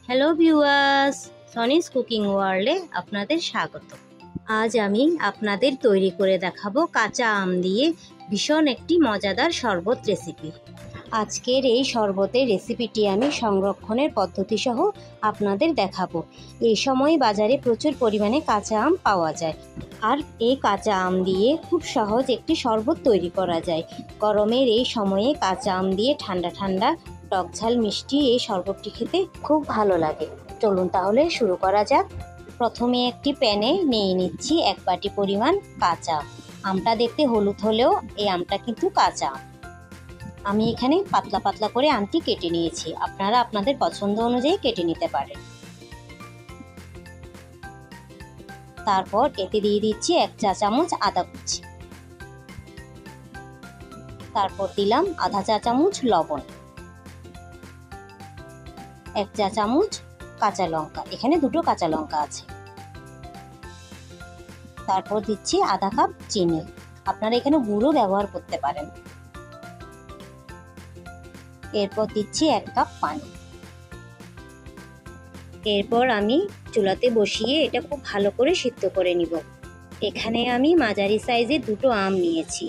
Hello viewers, সনিস cooking ওয়ার্ল্ডে আপনাদের স্বাগত। আজ আমি আপনাদের তৈরি করে দেখাবো কাঁচা আম দিয়ে ভীষণ একটি মজাদার শরবত রেসিপি। আজকের এই শরবতের রেসিপিটি আমি সংরক্ষণের পদ্ধতি সহ আপনাদের দেখাবো। এই সময় বাজারে প্রচুর পরিমাণে কাঁচা আম পাওয়া যায়, আর এই কাঁচা আম দিয়ে খুব সহজ একটি শরবত তৈরি করা যায়। গরমের এই সময়ে কাঁচা আম দিয়ে ঠান্ডা ঠান্ডা টক ঝাল মিষ্টি এই শরবতটি খেতে খুব ভালো লাগে। চলুন তাহলে শুরু করা যাক। প্রথমে একটি প্যানে নিয়ে নিচ্ছি 1 বাটি পরিমাণ কাঁচা আম। আমটা দেখতে হলুদ হলেও এই আমটা কিন্তু কাঁচা আম। আমি এখানে পাতলা পাতলা করে আমটি কেটে নিয়েছি, আপনারা আপনাদের পছন্দ অনুযায়ী কেটে নিতে পারেন। তারপর এতে দিয়ে দিচ্ছি 1 চা চামচ আদা কুচি, তারপর দিলাম আধা চা চামচ লবণ, 1 চা চামচ কাঁচা লঙ্কা, এখানে 2টো কাঁচা লঙ্কা আছে। তারপর দিচ্ছি আধা কাপ চিনি, আপনারা এখানে গুঁড়ো ব্যবহার করতে পারেন। এরপর দিচ্ছি 1 কাপ পানি। এরপর আমি চুলাতে বসিয়ে এটা খুব ভালো করে সিদ্ধ করে নিব। এখানে আমি মাঝারি সাইজে 2টো আম নিয়েছি,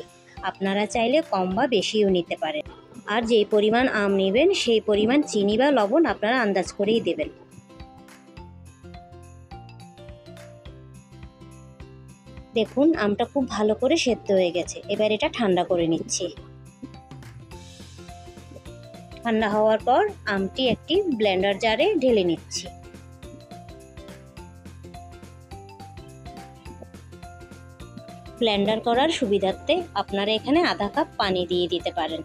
আপনারা চাইলে কম বা বেশিও নিতে পারেন। আর যেই পরিমাণ আম নেবেন সেই পরিমাণ চিনি বা লবণ আপনারা আন্দাজ করেই দেবেন। দেখুন আমটা খুব ভালো করে সেদ্ধ হয়ে গেছে। এবার এটা ঠান্ডা করে নিচ্ছি। ঠান্ডা হওয়ার পর আমটি একটি ব্লেন্ডার জারে ঢেলে নিচ্ছি। ব্লেন্ডার করার সুবিধার্থে আপনারা এখানে আধা কাপ পানি দিয়ে দিতে পারেন।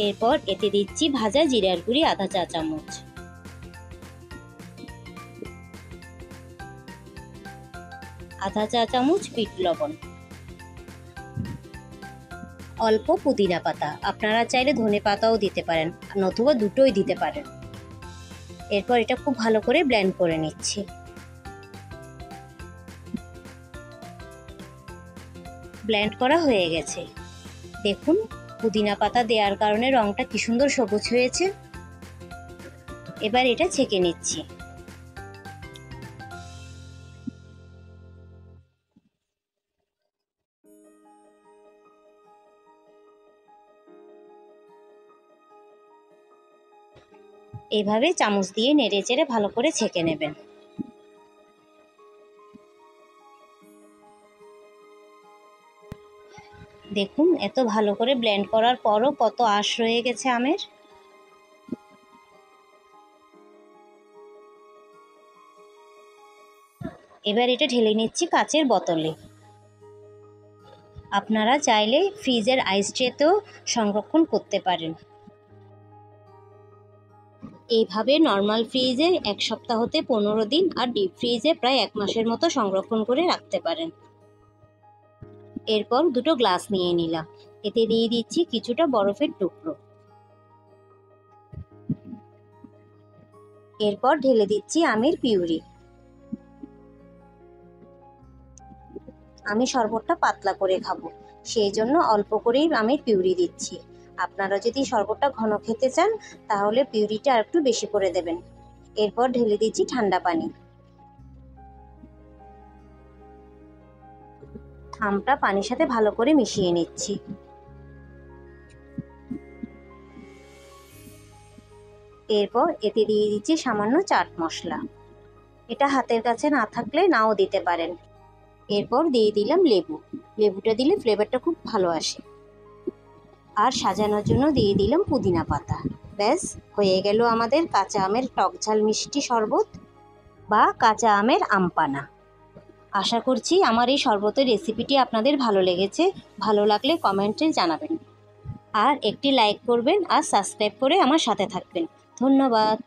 এরপর এতে দিচ্ছি ভাজা জিরার গুঁড়ি আধা চা চামচ, আধা চা চামচ বিট লবণ, অল্প পুদিনা পাতা, আপনারা চাইলে ধনে পাতাও দিতে পারেন অথবা দুটোই দিতে পারেন। এরপর এটা খুব ভালো করে ব্লেন্ড করে নিচ্ছি। ব্লেন্ড করা হয়ে গেছে। দেখুন পুদিনা পাতা দেওয়ার কারণে রংটা কি সুন্দর সবুজ হয়েছে। এবার এটা ছেঁকে নিচ্ছি। এইভাবে চামচ দিয়ে নেড়ে চেড়ে ভালো করে ছেঁকে নেবেন। দেখুন এত ভালো করে ব্লেন্ড করার পরও কত আঁশ রয়ে গেছে আমের। এবার এটা ঢেলে নিচ্ছি কাচের বোতলে। আপনারা চাইলে ফ্রিজের আইস ট্রেতেও সংরক্ষণ করতে পারেন। এইভাবে নর্মাল ফ্রিজে 1 সপ্তাহ হতে 15 দিন আর ডিপ ফ্রিজে প্রায় 1 মাসের মতো সংরক্ষণ করে রাখতে পারেন। এরপর 2টো গ্লাস নিয়ে নিলাম, এতে দিয়ে দিচ্ছি কিছুটা বরফের টুকরো। এরপর ঢেলে দিচ্ছি আমের পিউরি। আমি শরবতটা পাতলা করে খাবো, সেই জন্য অল্প করেই আমের পিউরি দিচ্ছি। আপনারা যদি শরবতটা ঘন খেতে চান তাহলে পিউরিটা আর একটু বেশি করে দেবেন। এরপর ঢেলে দিচ্ছি ঠান্ডা পানি। আমটা পানির সাথে ভালো করে মিশিয়ে নিচ্ছি। এরপর এতে দিয়ে দিচ্ছি সামান্য চাট মশলা, এটা হাতের কাছে না থাকলে নাও দিতে পারেন। এরপর দিয়ে দিলাম লেবু, লেবুটা দিলে ফ্লেভারটা খুব ভালো আসে। আর সাজানোর জন্য দিয়ে দিলাম পুদিনা পাতা। ব্যাস হয়ে গেল আমাদের কাঁচা আমের টক ঝাল মিষ্টি শরবত বা কাঁচা আমের আমপানা। আশা করছি আমার এই শরবতের রেসিপিটি আপনাদের ভালো লেগেছে। ভালো লাগলে কমেন্টে জানাবেন, আর একটি লাইক করবেন আর সাবস্ক্রাইব করে আমার সাথে থাকবেন। ধন্যবাদ।